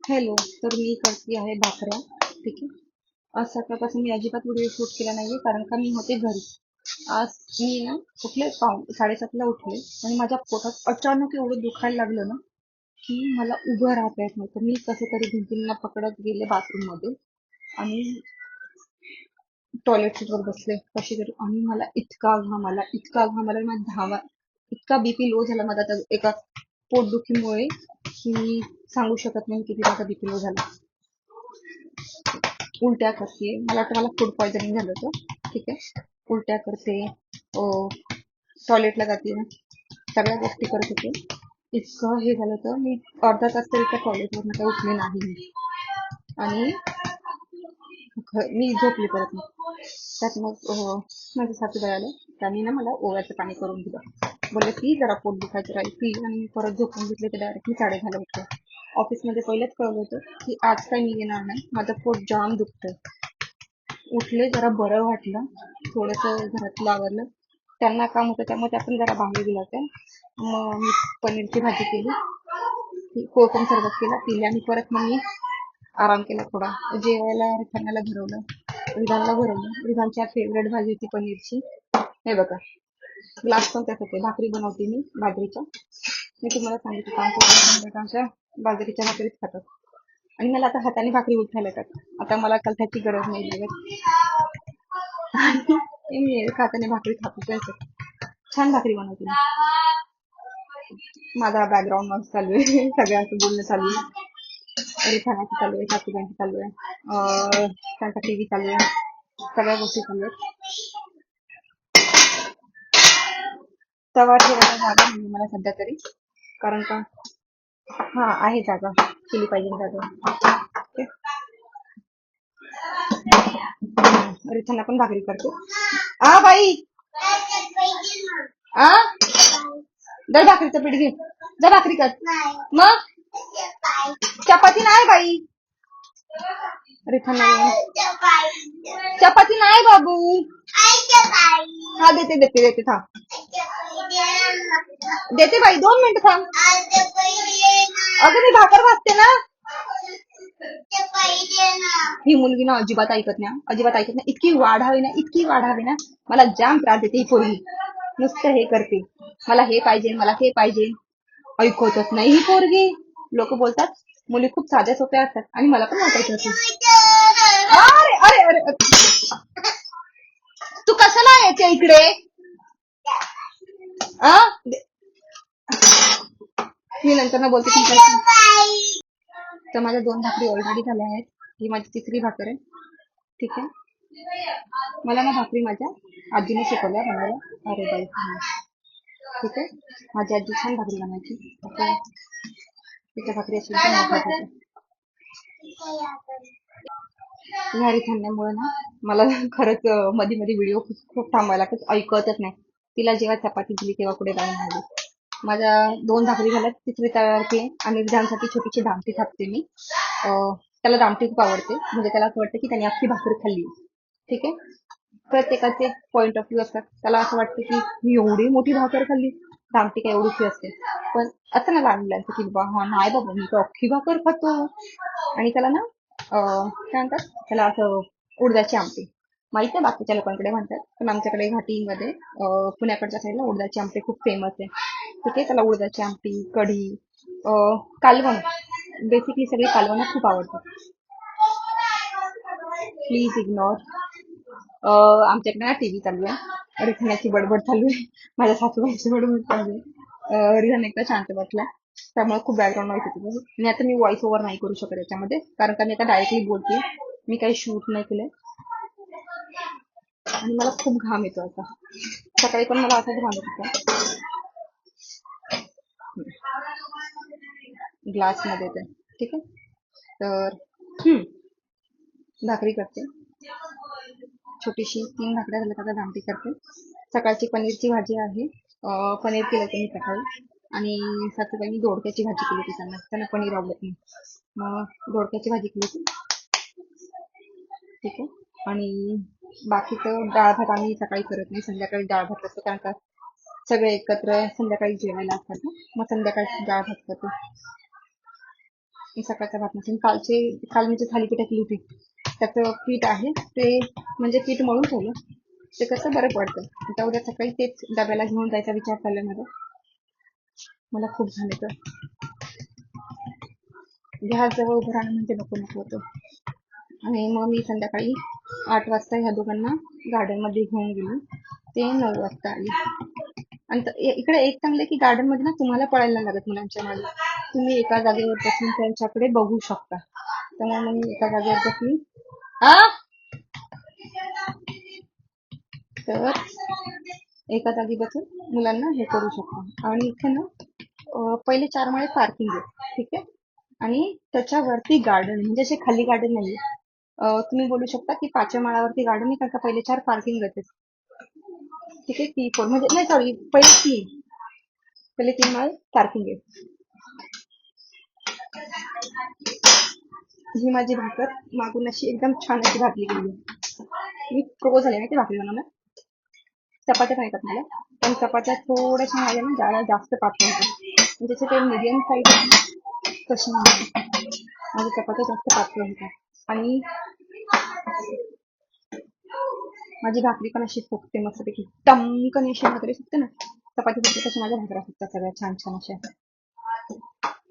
Hello. तर मी करते आहे भाकऱ्या. ठीक आहे. आज सकाळपासून मी अजिबात व्हिडिओ शूट केला नाहीये कारण का मी होते घरी. आज मी ना उठले 7:30ला उठले आणि माझ्या पोटात अचानक एवढं दुखायला लागलं ना की मला उभं राहता येत नव्हतं. मी कसे तरी भिंतींना पकडत गेले बाथरूम मध्ये आणि टॉयलेट सीटवर बसले कशी तरी, आणि मला इतका घाम आला माझा धावा, इतका बीपी लो झाला माझा त्या एका पोटदुखीमुळे की मी सांगू शकत नाही किती माझा बीपी लो झाला. उलट्या करते, मला वाटतं मला फूड पॉइझनिंग झालं होतं. ठीक आहे. उलट्या करते, टॉयलेटला जाते, सगळ्या गोष्टी करत होते. इतकं हे झालं होतं, मी अर्धा तास तरी त्या टॉयलेटवरून काही उठले नाही आणि मी झोपली परत. मग त्यात मग माझे सासूबाई आले, त्यांनी ना मला ओव्याचं पाणी करून दिलं. बोलले की जरा पोट दुखायचं राहील पी, आणि मी परत झोपून घेतले. तर डायरेक्ट मी 10:30ला उठले. ऑफिसमध्ये पहिलेच कळलं होतं की आज काही मी येणार नाही, माझं पोट जाम दुखतंय. उठले, जरा बरं वाटलं, थोडंसं घरातलं आवरलं. त्यांना काम होतं त्यामुळे त्या पण जरा बाहेर गेल्या होत्या. मग मी पनीरची भाजी केली, कोकम सरबत केला, पिले, आणि परत मग मी आराम केला थोडा. जेवायला रिठाण्याला भरवलं, रिधानला भरवलं. रिधानच्या फेवरेट भाजी होती पनीरची. हे बघा, ग्लास पण त्यात होते. भाकरी बनवते मी बाजरीच्या. मी तुम्हाला सांगितलं आमच्या संध्याकाळच्या बाजरीच्या भाकरीच खातात, आणि मला आता हाताने भाकरी उठायला येतात. आता मला कलथाची गरज नाही लागत. मी हाताने भाकरी खातो. छान भाकरी बनवते मी. माझा बॅकग्राऊंड मस्त चालू आहे. सगळ्यांचं बोलणं चालू आहे. रिखाण्याची चालू आहे, सासूबाईंची चालू आहे, त्यांचा टीव्ही चालू आहे, सगळ्या गोष्टी चालू आहेत. तवा ठेवायला जागा नाही मला सध्या तरी, कारण का हा आहे जागा, केली पाहिजे जागा. रिखाना पण भाकरी करते. आ बाई, आ दर भाकरीचं पीठ घे, जा भाकरी कर. मग चपाती नाही बाई, रिखाना चपाती नाही बाबू. हा देते देते देते, थांब देते बाई, 2 मिनिटं थांब. अगं मी भाकर भाजते ना. ही मुलगी ना अजिबात ऐकत नाही, अजिबात ऐकत नाही. इतकी वाढावी ना मला जाम त्रास देते ही पोरगी. नुसतं हे करते, मला हे पाहिजे, मला हे पाहिजे. ऐकतच नाही ही पोरगी. लोक बोलतात मुली खूप साध्या सोप्या असतात, आणि मला पण वाटायचं होतं. अरे अरे अरे, तू कशाला यायच्या इकडे? आ मी नंतर ना बोलते तुमच्या. तर माझ्या 2 भाकरी ऑलरेडी झाल्या आहेत. ही माझी तिसरी भाकर आहे. ठीक आहे. मला ना भाकरी माझ्या आजीने शिकवल्या बनवायला. अरे बाई, ठीक आहे. माझी आजी छान भाकरी बनायची. तिच्या भाकरी अशी एकदम मोठ्या होत्या. ह्या थांबल्यामुळे ना मला खरंच मध्ये मध्ये व्हिडिओ खूप खूप थांबायला लागतात, ऐकतच नाही. तिला जेव्हा चपाती दिली तेव्हा कुठे जाऊन आली. माझ्या 2 भाकरी झाल्यात, तिसरी तयार केली, आणि विधानसाठी छोटीशी दामटी थापते मी. त्याला दामटी खूप आवडते, म्हणजे त्याला असं वाटतं की त्याने अख्खी भाकरी खाल्ली. ठीक आहे. प्रत्येकाचे पॉइंट ऑफ व्ह्यू असतात. त्याला असं वाटतं की मी एवढी मोठी भाकर खाल्ली, दामटी काय एवढीशी असते. पण असं ना लहान मुलांचं की बाबा हा नाही बाबा मी तर अख्खी भाकर खातो. आणि त्याला ना काय म्हणतात त्याला, असं उडदाची आमटी. माहित आहे बाकीच्या लोकांकडे म्हणतात, पण आमच्याकडे घाटीमध्ये पुण्याकडच्या साईडला उडदाची आमटी खूप फेमस आहे. ठीक आहे. त्याला उडदाची आमटी, कढी, कालवण, बेसिकली सगळे कालवण खूप आवडतात. Please ignore. आमच्याकडे ना टीव्ही चालू आहे, रिखाण्याची बडबड चालू आहे, माझ्या सासूबाईची बडबड चालू आहे. रिहान एकदा शांत बसला, त्यामुळे खूप बॅकग्राऊंड नॉईस येते. आणि आता मी व्हॉइस ओव्हर नाही करू शकत याच्यामध्ये, कारण का मी आता डायरेक्टली बोलते, मी काही शूट नाही केलंय. आणि मला खूप घाम येतो आता. सकाळी पण मला असाच घाम येत होता. ग्लास मध्ये ते. ठीक आहे. तर भाकरी करते छोटीशी, 3 भाकऱ्या झाल्या, आता आमटी करते. सकाळची पनीरची भाजी आहे. पनीर केलं मी सकाळी, आणि सासूबाईंनी दोडक्याची भाजी केली होती. त्यांना पनीर आवडत नाही, मग दोडक्याची भाजी केली होती. ठीक आहे. आणि बाकीचं डाळ भात आम्ही सकाळी करत नाही, संध्याकाळी डाळ भात करतो, कारण का सगळे एकत्र संध्याकाळी जेवायला असतात ना, मग संध्याकाळी डाळ भात करतो. सकाळचा भात नसेल. काल मी जे थालीपीठ केली होती त्याचं पीठ आहे ते, म्हणजे पीठ मळून ठेवलं, ते कसं बरं पडतं. आता उद्या सकाळी तेच डब्याला घेऊन जायचा विचार चाललाय माझा. मला खूप झाले तर गॅस जवळ उभं राहणं म्हणजे नको नको होतं. आणि मग मी संध्याकाळी 8 वाजता ह्या दोघांना गार्डन मध्ये घेऊन गेली. ते 9 वाजता आली. आणि इकडे एक चांगलं की गार्डन मध्ये ना तुम्हाला पळायला नाही लागत मुलांच्या मागे. तुम्ही एका जागेवर बसून त्यांच्याकडे बघू शकता. त्यामुळे मग मी एका जागेवर बसली. तर एका जागी बसून मुलांना हे करू शकतो. आणि इथे ना पहिले 4 माळे पार्किंग आहे, ठीक आहे. आणि त्याच्यावरती गार्डन, म्हणजे असे खाली गार्डन नाहीये. तुम्ही बोलू शकता की 5व्या माळावरती गार्डन आहे, कारण का पहिले 4 पार्किंग होते, ठीक आहे. 3-4 म्हणजे नाही, सॉरी, पहिले 3 माळे पार्किंग आहे. ही माझी भाकर मागून अशी एकदम छान अशी भाजली गेली. मी प्रो झाले ना ती भाकरी बनवणार. चपात्या पण येतात मला, पण चपात्या थोड्याशा माझ्या ना जाळ्या जास्त पातळ होतात. म्हणजे ते मीडियम साईज तशी माझ्या चपात्या जास्त पातळ होतात. आणि माझी भाकरी पण अशी फुगते मस्तपैकी, टमकन अशी भाकरी फुगते ना, चपाती फुगते तशी माझ्या भाकऱ्या फुगतात सगळ्या छान छान अशा.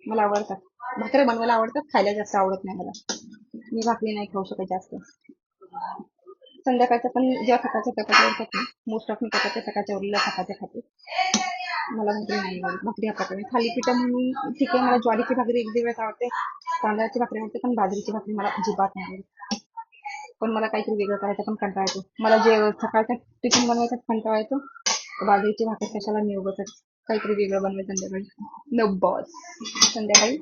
मला आवडतात भाकऱ्या बनवायला, आवडतात. खायला जास्त आवडत नाही मला. मी भाकरी नाही खाऊ शकत जास्त. संध्याकाळचं पण जेव्हा सकाळच्या चपात्या होतात ना, मोस्ट ऑफ मी चपात्या सकाळच्या उरलेल्या चपात्या खाते. मला भाकरी नाही आवडत. भाकरी खाते थालीपीठ म्हणून ठीक आहे. मला ज्वारीची भाकरी एक दिवस आवडते, तांदळाची भाकरी आवडते, पण बाजरीची भाकरी मला अजिबात नाही आवडत. पण मला काहीतरी वेगळं करायचा पण कंटाळा येतो. मला जे सकाळचा टिफिन बनवायचा कंटाळा येतो, बाजरीची भाकरी कशाला मी उगवतात. काहीतरी वेगळं बनवायचं संध्याकाळी. न बॉस संध्याकाळी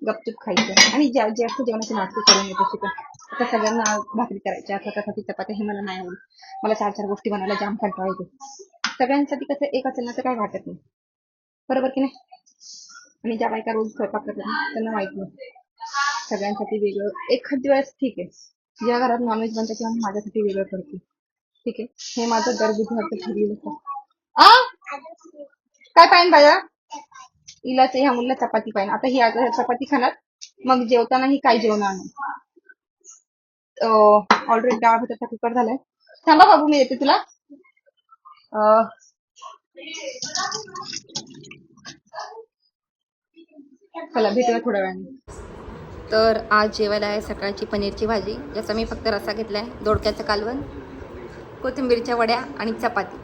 गपचूप खायचं. आणि जास्त जेवणाची नाटकी करून येतो शिकून. आता सगळ्यांना भाकरी करायच्या, स्वतःसाठी चपात्या, हे मला नाही आवडत. मला 4-4 गोष्टी बनायला जाम कंटाळा येतो. सगळ्यांसाठी कसं एक असेल ना तर काय वाटत नाही, बरोबर की नाही. आणि ज्या बायका रोज स्वयंपाक करतात त्यांना माहित नाही, सगळ्यांसाठी वेगळं एखाद दिवस ठीक आहे. ज्या घरात नॉनव्हेज बनतं किंवा माझ्यासाठी वेगळं करते, ठीक आहे. हे माझं दर बुधवारचं ठरलेलं होतं. काय पाहिजे बाया हिला, ह्या मुलीला चपाती पाहिजे. आता ही आता चपाती खाणार, मग जेवताना ही काय जेवणार नाही. ऑलरेडी डाळ भाताचा कुकर झालाय. थांबा बाबू, मी येते तुला. चला भेटूया थोड्या वेळाने. तर आज जेवायला आहे सकाळची पनीरची भाजी, ज्याचा मी फक्त रस्सा घेतलाय, दोडक्याचं कालवण, कोथिंबीरच्या वड्या आणि चपाती.